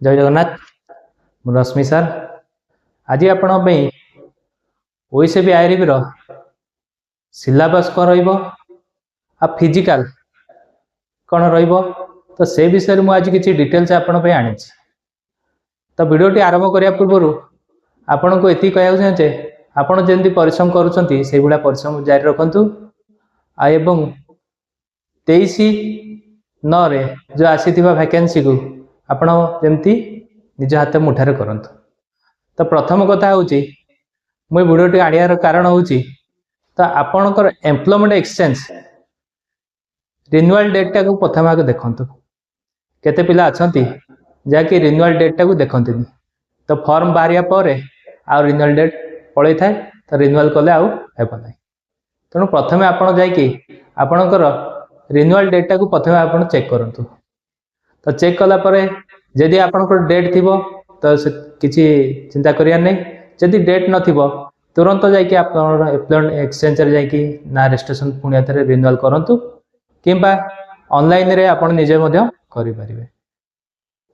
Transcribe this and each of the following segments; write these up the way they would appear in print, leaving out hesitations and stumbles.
जय जगन्नाथ मु रश्मि सर आज आपण ओएसबी आईआरबी रो सिलेबस कौन रहा फिजिकल कौन रहिबो तो से विषय में आज किसी डिटेल्स आपण आनी तो वीडियोटी आरंभ करने पूर्व आपण को ये कहना चाहे आपण जमी परिश्रम करुँच से भाया परिश्रम जारी रखु एवं 23/9 जो आसी वैकेंसी को आपण जमती निज हाथ मुठार करंतु। तो प्रथम कथा हूँ मुझे वीडियोटी आनियार कारण हूँ तो आपणकर एम्प्लॉयमेंट एक्सचेंज रिन्यूअल डेटा को प्रथम आगे देखु केते पिला अछंती जाकि रिन्यूअल डेटा को देखते तो फॉर्म बाहरिया पर आ रिन्यूअल डेट पड़े थाए तो रिन्यूअल कले आउ हेब ना तेणु प्रथम आपण आपणकर रिन्यूअल डेटा को प्रथम आप चेक करूँ तो चेक कला परे जदि आपणकर डेट थी तो किसी चिंता करियार नहीं जदि डेट न तुरंत जाकि एम्प्लॉयमेंट एक्सचेंज रे जाकि ना रजिस्ट्रेशन पुणी थे रिन्यूअल करूँ किंबा ऑनलाइन रे आपण निजे मध्य करि परिबे।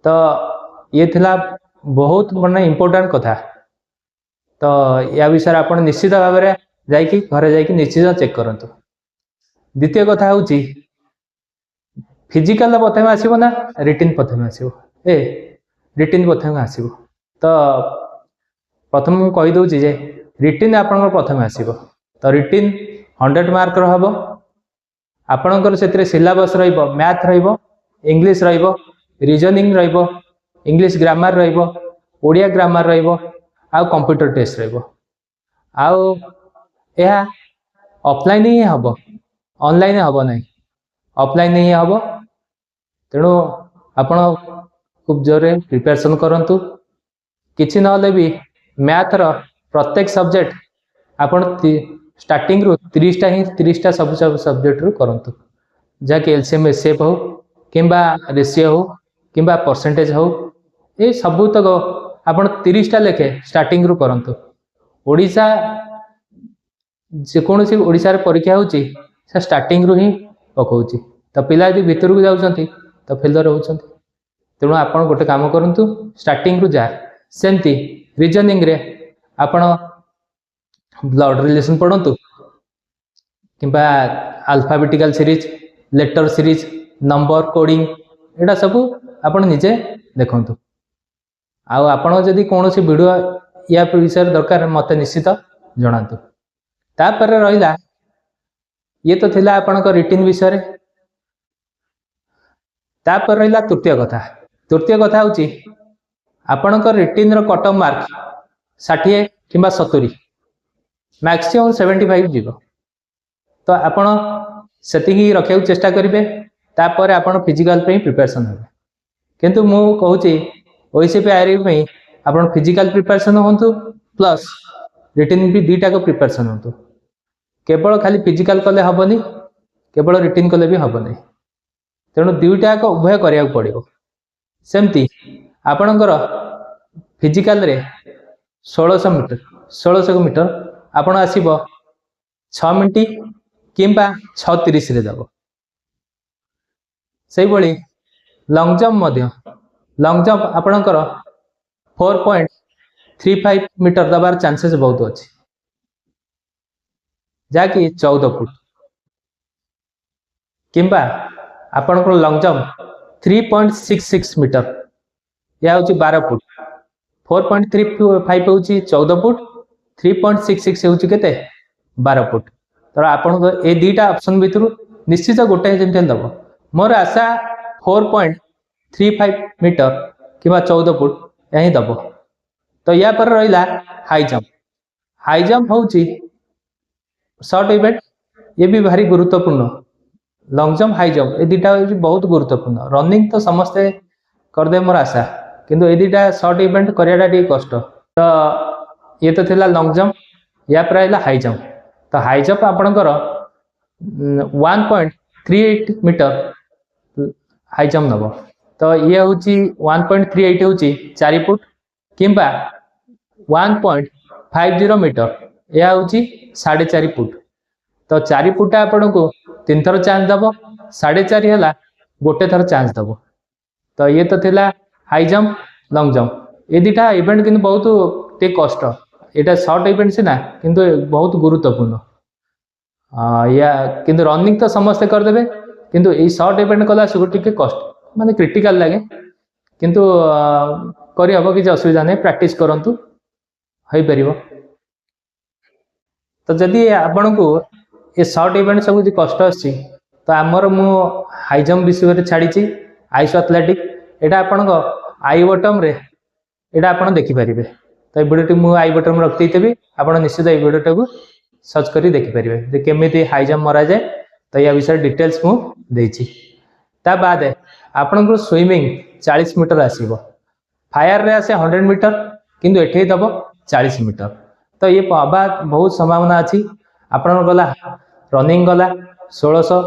तो ये थिला बहुत माने इम्पोर्टेंट कथा तो या विषय आप निश्चित भाव में जाकि घरे जाकि निश्चित चेक करूँ। द्वितीय कथा हूँ फिजिकल प्रथम आसो ना रिटिन प्रथम आसो रिटिन प्रथम आसो तो प्रथम मुझे कहीदे जे रिटिन आप प्रथम आसो तो रिटिन 100 मार्क हम आपणकर से syllabus math English reasoning English grammar Odia grammar आउ कंप्यूटर टेस्ट आउ यह ऑफलाइन ही हम ऑनलाइन हम ना ऑफलाइन ही हम तेणु आपण खूब जोरे प्रिपरेशन करंतु किछि नले भी मैथ रो प्रत्येक सब्जेक्ट आपण स्टार्टिंग रु 30टा सब सब्जेक्ट रु करंतु जाके एलसीएम एसएफ हो किंबा रेशियो हो किंबा परसेंटेज हो ये सब तक आपण 30टा लेखे स्टार्टिंग रु करंतु। ओडिशा जेकोसी ओडिशा रे परीक्षा होची से स्टार्टिंग रु ही पकाउची तो पिला यदि भीतर को जाउछंती तो फेलर होउछंती तेणु आपण गोटे काम करंतु स्टार्टिंग रु जा सेमती रीजनिंग रे आपण ब्लड रिलेशन पढ़ंतु किंबा alphabetical series letter series number coding एटा सब आपण निजे देखंतु आउ आपण जदि कोनोसी वीडियो या विषय दरकार मते निश्चित जणांतु। तापर रहिला ये तो थिला आपणक रिटिन विषय तापर रहिला तृतीय कथा होची आपणक रिटिन रो कट ऑफ मार्क 60 किंबा 70 मैक्सिमम 75 जीव तो आपण सेतिकी रखिया चेष्टा करिवे तापर आपण फिजिकल पे प्रिपरेशन हेबे किंतु मु कहूची ओएसपी आईआरबी में आपण फिजिकल प्रिपरेशन होंतु प्लस रिटिन भी दुईटा को प्रिपरेशन होंतु केवल खाली फिजिकल कले हबनी केवल रिटिन कले भी हबनी तेणु दुईटा को उभय करिया पड़िबो। सेमती आपणकर फिजिकल रे 1600 मीटर आपण आसीबो 6 मिनिट किंबा 6:30 रे दबो सेही बळी लॉन्ग जंप आपणकर 4.35 मीटर दबार चांसेस बहुत अच्छी जाकि 14 फुट किंबा आपणकर लॉन्ग जंप 3.66 मीटर या होची 12 फुट 4.35 होची 14 फुट 3.66 होची केते 12 फुट तो आपण ए दुईटा ऑप्शन भितर निश्चित गोटे जमते दब मोर आशा 4.35 मीटर किंबा 14 फुट यही दब। तो या पर रहिला हाई जंप होची शॉर्ट इवेंट ये भी भारी गुरुत्वपूर्ण लॉन्ग जंप हाई जंप ए दुईटा बहुत गुरुत्वपूर्ण रनिंग तो समस्ते करदे मोर आशा किंतु ए दुईटा शॉर्ट इवेंट करियाटा टी कष्ट। तो ये तो थिला लॉन्ग जंप या पर रहिला हाई जंप तो हाई जंप आपणकर 1.38 मीटर हाई जंप नब तो ये होची 1.38 होची 4 फुट किंबा 1.50 मीटर यह होची 4.5 फुट तो 4 फुट आपण को 3 थर चांस दब 4.5 है गोटे थर चांस दब। तो ये तो थिला हाई जंप लंग जंप ये दुटा इवेंट किंतु बहुत टे कष्ट यहाँ सर्ट इवेंट सीना किंतु बहुत गुरुत्वपूर्ण या किंतु रनिंग तो समस्ते करदे किंतु ये सर्ट इवेंट कला टे कष्ट माने क्रिटिकल लगे किंतु करी हम किसी असुविधा नहीं प्रैक्टिस करंतु हो परिबो। तो जदि आपण को ये सर्ट इवेंट सब कष्ट आछि तो आमर मु हाई जंप विषय में छाड़ी आइस एथलेटिक यहाँ आपण आई बटम रे यहाँ आप देखिपारे तो ये भिडियो मुझे आई बटन में रखी आप निश्चित ये भिडियो को सर्च कर देखिपारे केमी हाई जंप मरा जाए तो या विषय डिटेल्स मुझे ता बाद आपण को स्विमिंग 40 मीटर आसीबो फायर रे आसे 100 मीटर किंतु एठे दबो 40 मीटर तो ये बहुत संभावना अच्छी आपण गला रनिंग गला 1600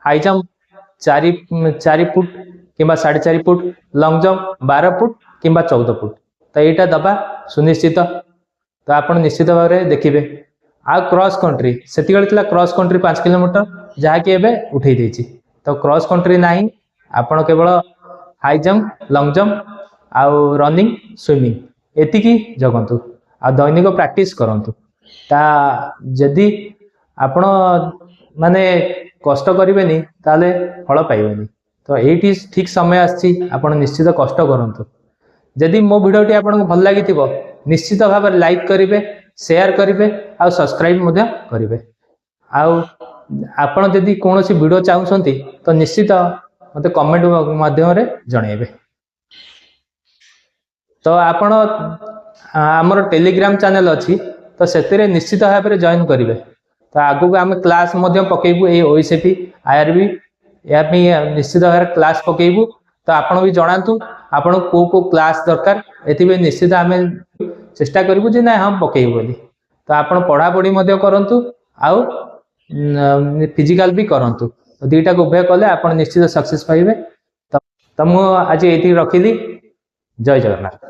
हाई जंप 4 फुट किंबा 4.5 फुट लंग जंप 12 फुट किंबा 14 फुट तो यहाँ दबा सुनिश्चित तो आप निश्चित भाव में देखिए आ क्रॉस कंट्री से क्रॉस कंट्री 5 किलोमीटर जहाँकि एवं उठे देती तो क्रॉस कंट्री ना आपण केवल हाई जंप लंग जंप आउ रनिंग स्विमिंग एतिकी जगंतु आ दैनिक प्रैक्टिस करंतु ता जदि आपण माने कष्ट करेनि ताले फल पाइबेनि तो ये ठीक समय आछि आपण निश्चित कष्ट करंतु जदि मो भिडियोटी आपको भल लगी निश्चित भाव में लाइक करेंगे शेयर करेंगे आ सब्सक्राइब करेंगे आपण जदि कौन वीडियो चाहते तो निश्चित मत कमेंट माध्यम जनइबे। तो आपण आमर टेलीग्राम चैनल अच्छी तो से निश्चित भाव में जॉइन करेंगे तो आगू आम क्लास पकेबू ये ओएसएपी आईआरबी या निश्चित भाव में क्लास पकेबू तो आपण भी जनातु आपण को क्लास दरकार ए निश्चित आम चेष्टा करूँ जे ना हम पकेबू बोली तो आप पढ़ापढ़ी करंतु आउ फिजिकल भी करंतु तो दुईटा को उभय कले आप निश्चित सक्सेस पाइबे। तो मुझे आज ये रखिली। जय जगन्नाथ।